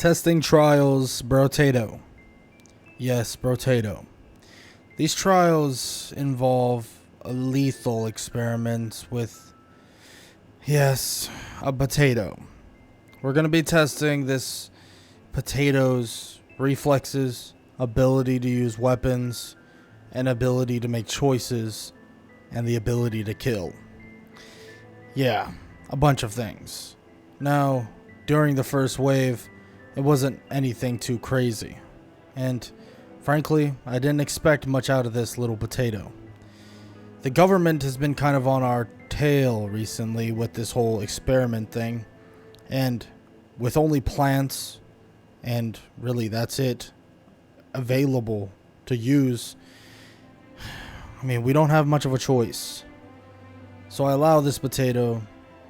Testing trials Brotato. Yes, Brotato. These trials involve a lethal experiment with, yes, a potato. We're going to be testing this potato's reflexes, ability to use weapons, and ability to make choices, and the ability to kill. Yeah, a bunch of things. Now, during the first wave, it wasn't anything too crazy. And frankly, I didn't expect much out of this little potato. The government has been kind of on our tail recently with this whole experiment thing. And with only plants, and really that's it, available to use, I mean, we don't have much of a choice. So I allow this potato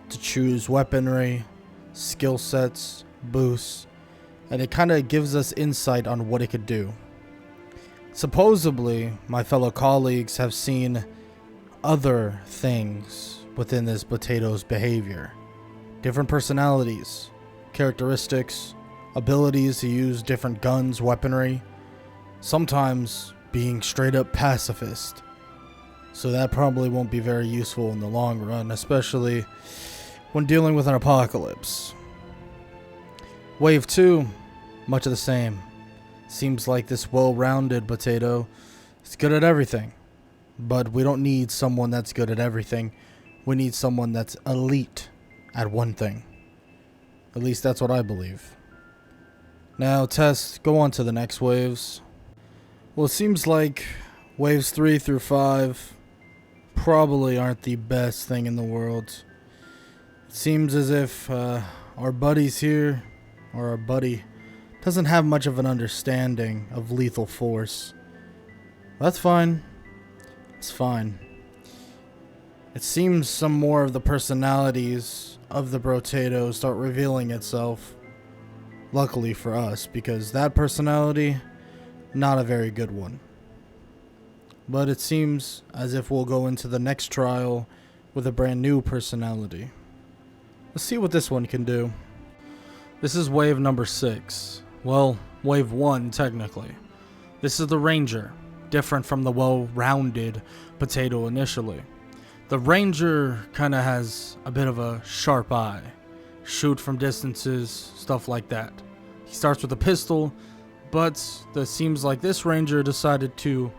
to choose weaponry, skill sets, boosts, and it kind of gives us insight on what it could do. Supposedly, my fellow colleagues have seen other things within this potato's behavior. Different personalities, characteristics, abilities to use different guns, weaponry, sometimes being straight up pacifist. So that probably won't be very useful in the long run, especially when dealing with an apocalypse. Wave 2, much of the same. Seems like this well-rounded potato is good at everything. But we don't need someone that's good at everything. We need someone that's elite at one thing. At least that's what I believe. Now, Tess, go on to the next waves. Well, it seems like waves 3 through 5 probably aren't the best thing in the world. It seems as if our buddies here, or our buddy, doesn't have much of an understanding of lethal force. That's fine. It's fine. It seems some more of the personalities of the Brotato start revealing itself. Luckily for us, because that personality, not a very good one. But it seems as if we'll go into the next trial with a brand new personality. Let's see what this one can do. This is wave number 6. Well, wave 1 technically. This is the Ranger, different from the well-rounded potato initially. The Ranger kind of has a bit of a sharp eye. Shoot from distances, stuff like that. He starts with a pistol, but it seems like this Ranger decided to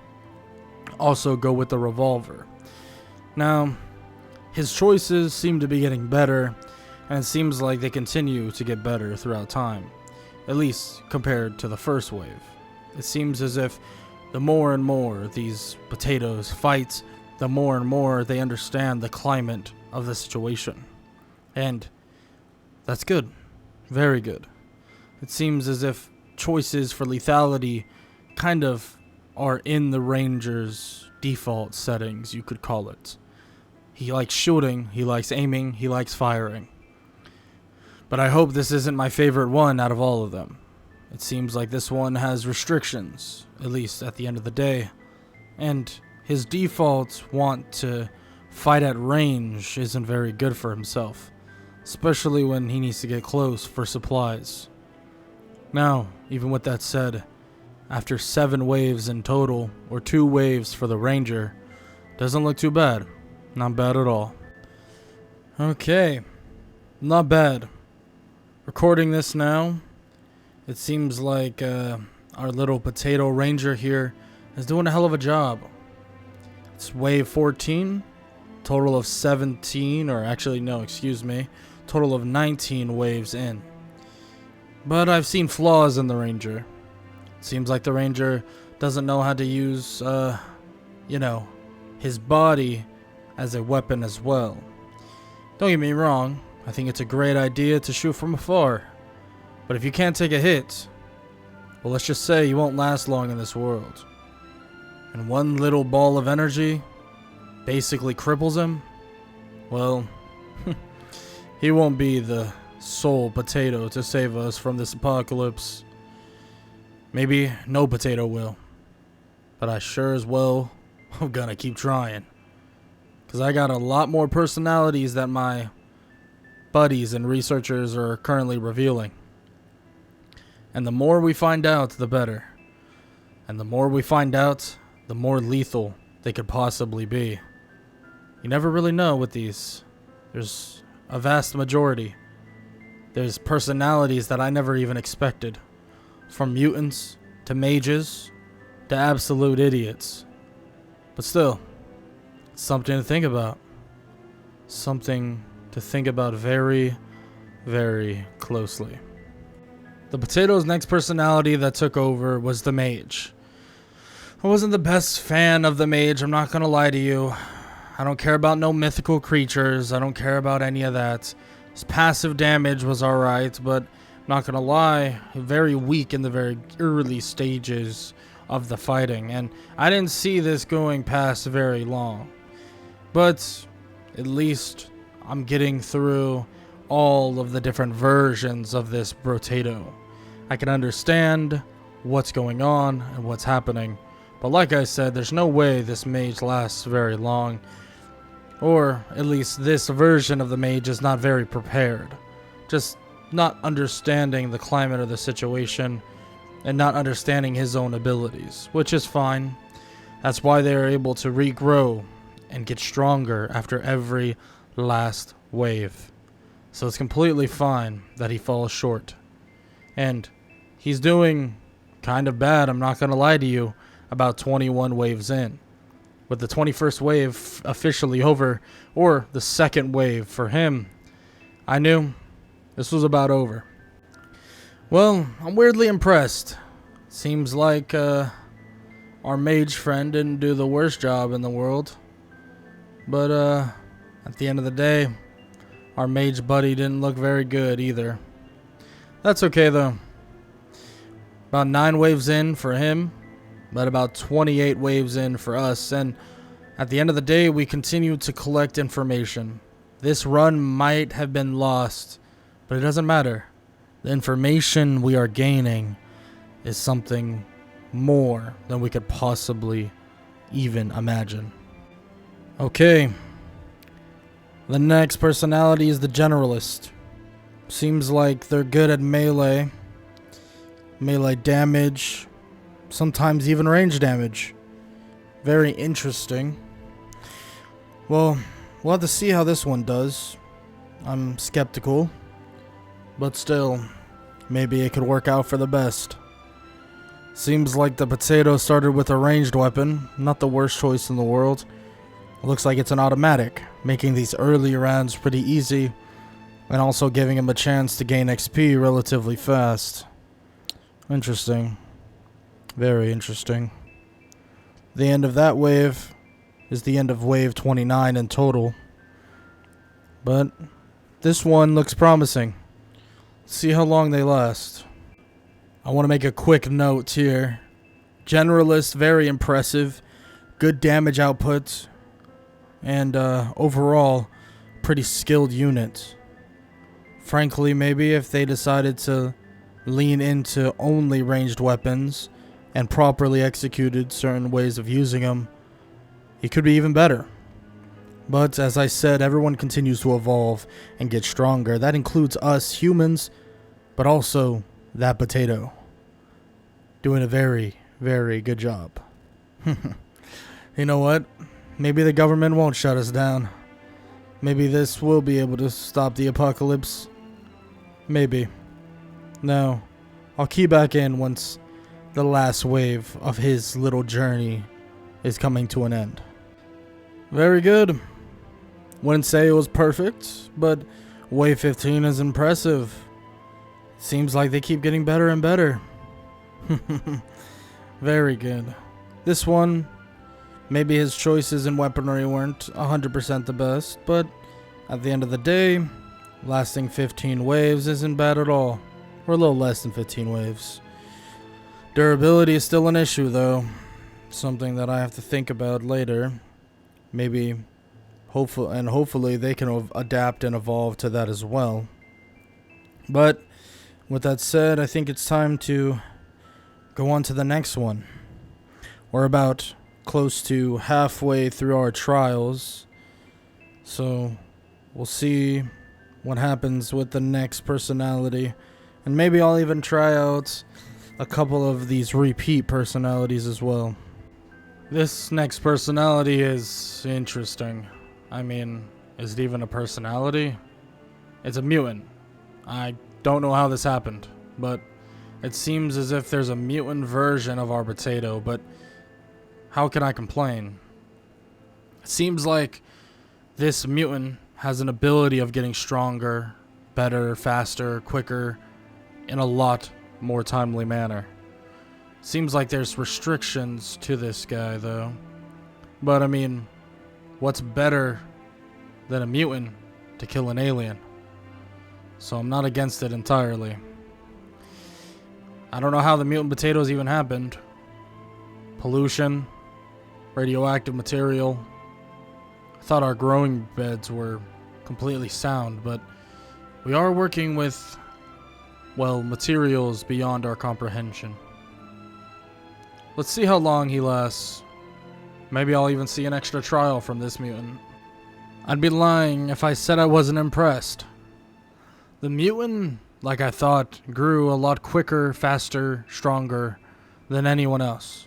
also go with the revolver. Now, his choices seem to be getting better, and it seems like they continue to get better throughout time, at least compared to the first wave. It seems as if the more and more these potatoes fight, the more and more they understand the climate of the situation. And that's good. Very good. It seems as if choices for lethality kind of are in the Ranger's default settings, you could call it. He likes shooting, he likes aiming, he likes firing. But I hope this isn't my favorite one out of all of them. It seems like this one has restrictions, at least at the end of the day. And his default want to fight at range isn't very good for himself, especially when he needs to get close for supplies. Now, even with that said, after 7 waves in total, or 2 waves for the Ranger, doesn't look too bad. Not bad at all. Okay, not bad. Recording this now, it seems like our little potato Ranger here is doing a hell of a job. It's wave 14, total of 17, or actually no, excuse me, total of 19 waves in. But I've seen flaws in the Ranger. Seems like the Ranger doesn't know how to use, his body as a weapon as well. Don't get me wrong, I think it's a great idea to shoot from afar. But if you can't take a hit, well, let's just say you won't last long in this world. And one little ball of energy basically cripples him, well, he won't be the sole potato to save us from this apocalypse. Maybe no potato will. But I sure as well am gonna keep trying. Because I got a lot more personalities that my buddies and researchers are currently revealing. And the more we find out, the better. And the more we find out, the more lethal they could possibly be. You never really know with these. There's a vast majority. There's personalities that I never even expected. From mutants, to mages, to absolute idiots. But still, it's something to think about. Something to think about very, very closely. The Potato's next personality that took over was the Mage. I wasn't the best fan of the Mage, I'm not gonna lie to you. I don't care about no mythical creatures, I don't care about any of that. His passive damage was alright, but not gonna lie, very weak in the very early stages of the fighting, and I didn't see this going past very long. But at least I'm getting through all of the different versions of this Brotato. I can understand what's going on and what's happening, but like I said, there's no way this mage lasts very long, or at least this version of the mage is not very prepared. Just not understanding the climate of the situation and not understanding his own abilities, which is fine. That's why they're able to regrow and get stronger after every last wave. So it's completely fine that he falls short. And he's doing kind of bad, I'm not gonna lie to you, about 21 waves in. With the 21st wave officially over, or the second wave for him, I knew this was about over. Well, I'm weirdly impressed. Seems like our mage friend didn't do the worst job in the world. But at the end of the day, our mage buddy didn't look very good either. That's okay though. About 9 waves in for him, but about 28 waves in for us. And at the end of the day, we continue to collect information. This run might have been lost, but it doesn't matter. The information we are gaining is something more than we could possibly even imagine. Okay. The next personality is the Generalist. Seems like they're good at melee damage, sometimes even range damage. Very interesting. Well, we'll have to see how this one does. I'm skeptical, but still, maybe it could work out for the best. Seems like the Potato started with a ranged weapon, not the worst choice in the world. It looks like it's an automatic, making these early rounds pretty easy, and also giving him a chance to gain XP relatively fast. Interesting. Very interesting. The end of that wave is the end of wave 29 in total. But this one looks promising. Let's see how long they last. I want to make a quick note here. Generalist, very impressive. Good damage output. And overall, pretty skilled unit. Frankly, maybe if they decided to lean into only ranged weapons and properly executed certain ways of using them, he could be even better. But as I said, everyone continues to evolve and get stronger. That includes us humans, but also that Potato. Doing a very, very good job. You know what? Maybe the government won't shut us down. Maybe this will be able to stop the apocalypse. Maybe. No. I'll key back in once the last wave of his little journey is coming to an end. Very good. Wouldn't say it was perfect, but wave 15 is impressive. Seems like they keep getting better and better. Very good. This one, maybe his choices in weaponry weren't 100% the best, but at the end of the day, lasting 15 waves isn't bad at all. Or a little less than 15 waves. Durability is still an issue though. Something that I have to think about later. Maybe, hopefully they can adapt and evolve to that as well. But with that said, I think it's time to go on to the next one. We're about close to halfway through our trials, so we'll see what happens with the next personality And maybe I'll even try out a couple of these repeat personalities as well. This next personality is interesting. I mean, is it even a personality? It's a mutant. I don't know how this happened, but it seems as if there's a mutant version of our potato, but how can I complain? It seems like this mutant has an ability of getting stronger, better, faster, quicker, in a lot more timely manner. Seems like there's restrictions to this guy, though. But I mean, what's better than a mutant to kill an alien? So I'm not against it entirely. I don't know how the mutant potatoes even happened. Pollution, radioactive material. I thought our growing beds were completely sound, but we are working with, well, materials beyond our comprehension. Let's see how long he lasts. Maybe I'll even see an extra trial from this mutant. I'd be lying if I said I wasn't impressed. The mutant, like I thought, grew a lot quicker, faster, stronger than anyone else.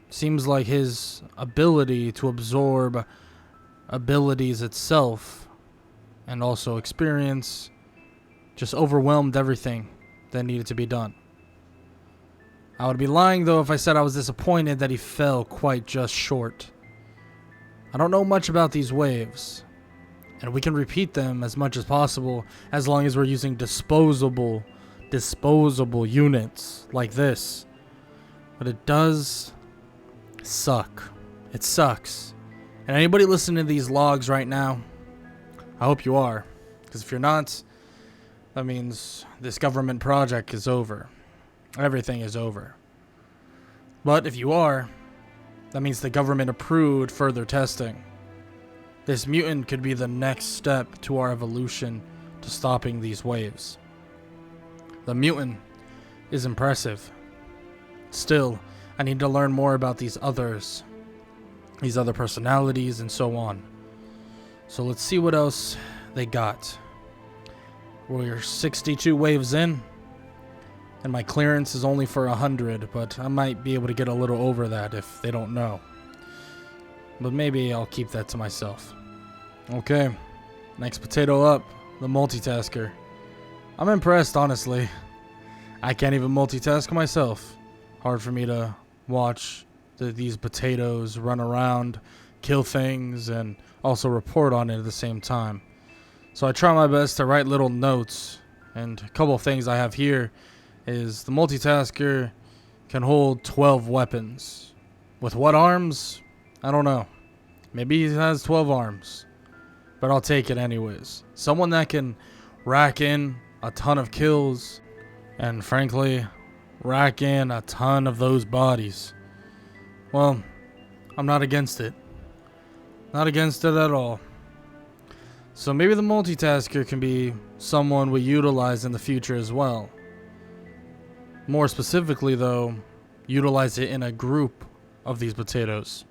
Seems like his ability to absorb abilities itself and also experience just overwhelmed everything that needed to be done. I would be lying though if I said I was disappointed that he fell quite just short. I don't know much about these waves, and we can repeat them as much as possible as long as we're using disposable units like this. But it does suck. It sucks. And anybody listening to these logs right now, I hope you are. Because if you're not, that means this government project is over. Everything is over. But if you are, that means the government approved further testing. This mutant could be the next step to our evolution to stopping these waves. The mutant is impressive. Still, I need to learn more about these others, these other personalities, and so on. So let's see what else they got. We're 62 waves in, and my clearance is only for 100, but I might be able to get a little over that if they don't know. But maybe I'll keep that to myself. Okay, next potato up, the Multitasker. I'm impressed, honestly. I can't even multitask myself. Hard for me to watch these potatoes run around, kill things, and also report on it at the same time. So I try my best to write little notes, and a couple of things I have here is the Multitasker can hold 12 weapons. With what arms? I don't know. Maybe he has 12 arms, but I'll take it anyways. Someone that can rack in a ton of kills, and frankly, rack in a ton of those bodies. Well, I'm not against it. Not against it at all. So maybe the Multitasker can be someone we utilize in the future as well. More specifically though, utilize it in a group of these potatoes.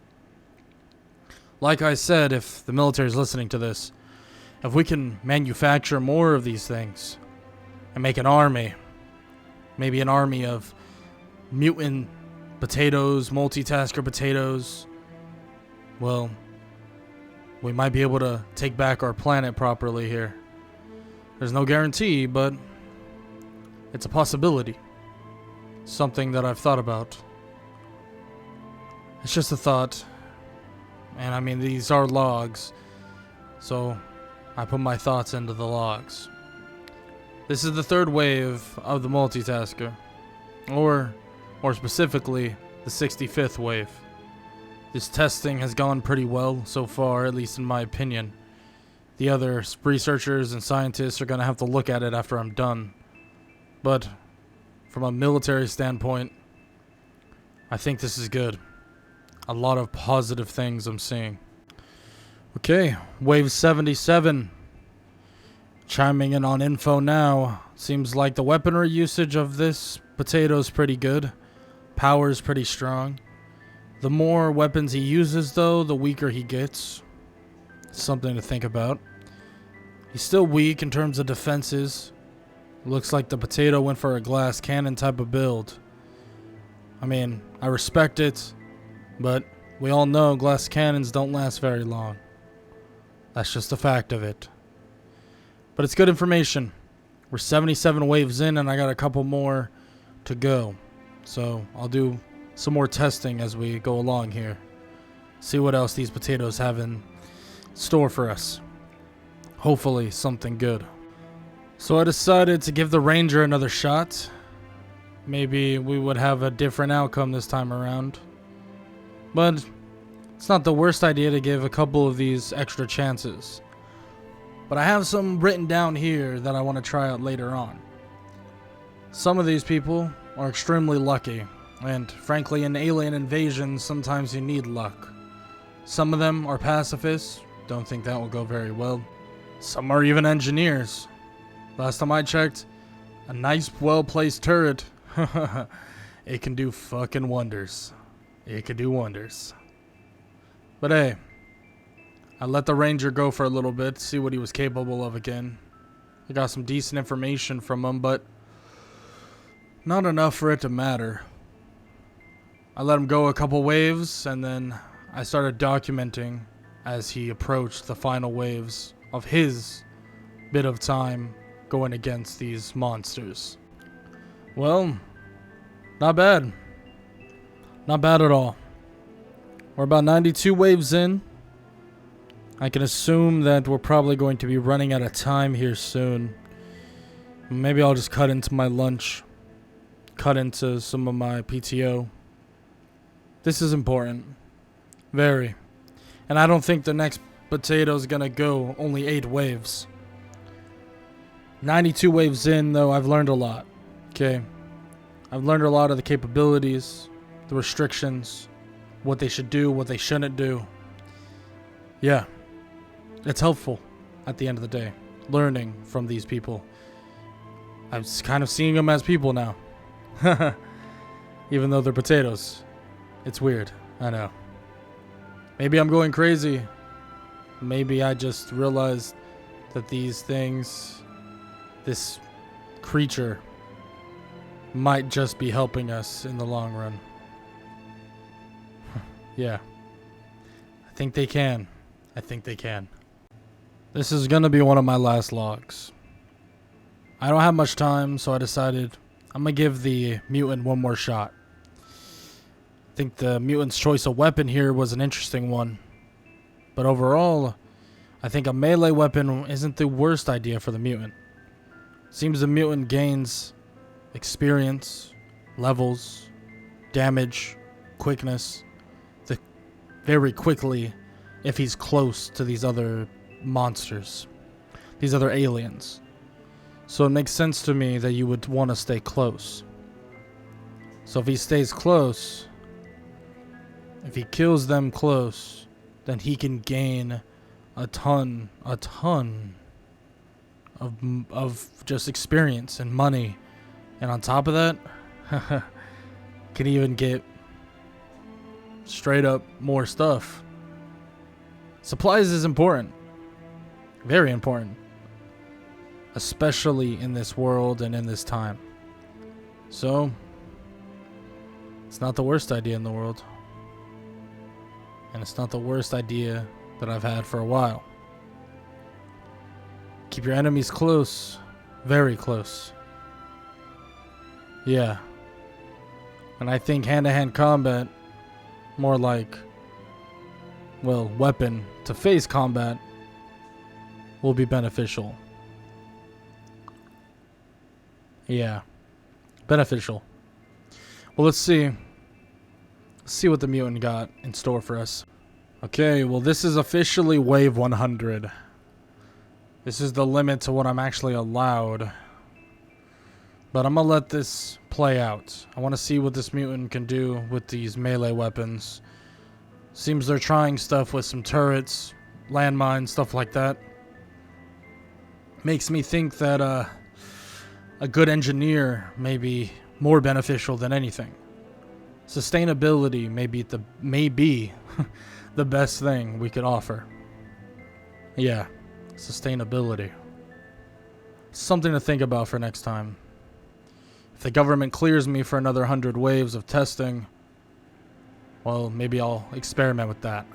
Like I said, if the military is listening to this, if we can manufacture more of these things and make an army, maybe an army of mutant potatoes, Multitasker potatoes, well, we might be able to take back our planet properly here. There's no guarantee, but it's a possibility. Something that I've thought about. It's just a thought. And I mean, these are logs, so I put my thoughts into the logs. This is the third wave of the Multitasker, or more specifically, the 65th wave. This testing has gone pretty well so far, at least in my opinion. The other researchers and scientists are going to have to look at it after I'm done. But from a military standpoint, I think this is good. A lot of positive things I'm seeing. Okay, wave 77. Chiming in on info now. Seems like the weaponry usage of this potato is pretty good. Power's pretty strong. The more weapons he uses, though, the weaker he gets. Something to think about. He's still weak in terms of defenses. Looks like the potato went for a glass cannon type of build. I mean, I respect it, but we all know glass cannons don't last very long. That's just a fact of it. But it's good information. We're 77 waves in, and I got a couple more to go. So I'll do some more testing as we go along here. See what else these potatoes have in store for us. Hopefully something good. So I decided to give the ranger another shot. Maybe we would have a different outcome this time around. But it's not the worst idea to give a couple of these extra chances. But I have some written down here that I want to try out later on. Some of these people are extremely lucky. And frankly, in alien invasions, sometimes you need luck. Some of them are pacifists. Don't think that will go very well. Some are even engineers. Last time I checked, a nice, well-placed turret, it can do fucking wonders. It can do wonders. But hey, I let the ranger go for a little bit, see what he was capable of again. I got some decent information from him, but not enough for it to matter. I let him go a couple waves, and then I started documenting as he approached the final waves of his bit of time going against these monsters. Well, not bad. Not bad at all. We're about 92 waves in. I can assume that we're probably going to be running out of time here soon. Maybe I'll just cut into my lunch. Cut into some of my PTO. This is important. Very. And I don't think the next potato is going to go only 8 waves. 92 waves in, though, I've learned a lot. Okay? I've learned a lot of the capabilities, the restrictions, what they should do, what they shouldn't do. Yeah. It's helpful at the end of the day. Learning from these people. I'm kind of seeing them as people now. Even though they're potatoes. It's weird. I know. Maybe I'm going crazy. Maybe I just realized that these things, this creature, might just be helping us in the long run. Yeah. I think they can. I think they can. This is going to be one of my last logs. I don't have much time, so I decided I'm going to give the mutant one more shot. I think the mutant's choice of weapon here was an interesting one. But overall, I think a melee weapon isn't the worst idea for the mutant. Seems the mutant gains experience, levels, damage, quickness very quickly if he's close to these other monsters, these other aliens. So it makes sense to me that you would want to stay close. So if he stays close, if he kills them close, then he can gain a ton of just experience and money. And on top of that, can even get straight up more stuff. Supplies is important. Very important. Especially in this world and in this time. So, it's not the worst idea in the world. And it's not the worst idea that I've had for a while. Keep your enemies close. Very close. Yeah. And I think hand-to-hand combat, more like, well, weapon to face combat, will be beneficial. Yeah. Beneficial. Well, let's see. Let's see what the mutant got in store for us. Okay, well, this is officially wave 100. This is the limit to what I'm actually allowed. But I'm going to let this play out. I want to see what this mutant can do with these melee weapons. Seems they're trying stuff with some turrets, landmines, stuff like that. Makes me think that a good engineer may be more beneficial than anything. Sustainability may be the best thing we could offer. Yeah, sustainability. Something to think about for next time. If the government clears me for another 100 waves of testing, well, maybe I'll experiment with that.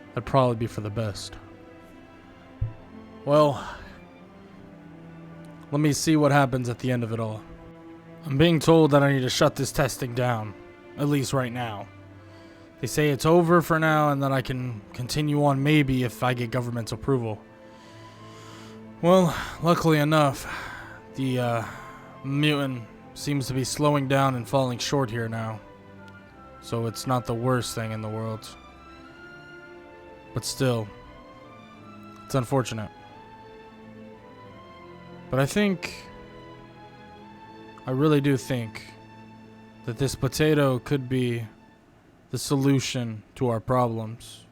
That'd probably be for the best. Well, let me see what happens at the end of it all. I'm being told that I need to shut this testing down, at least right now. They say it's over for now and that I can continue on maybe if I get government's approval. Well, luckily enough, the mutant seems to be slowing down and falling short here now. So it's not the worst thing in the world. But still, it's unfortunate. But I really do think that this potato could be the solution to our problems.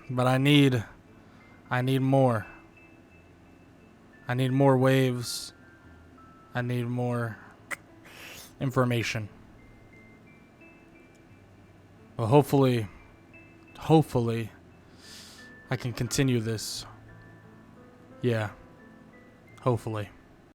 But I need more. I need more waves. I need more information. Well, hopefully, I can continue this. Yeah, hopefully.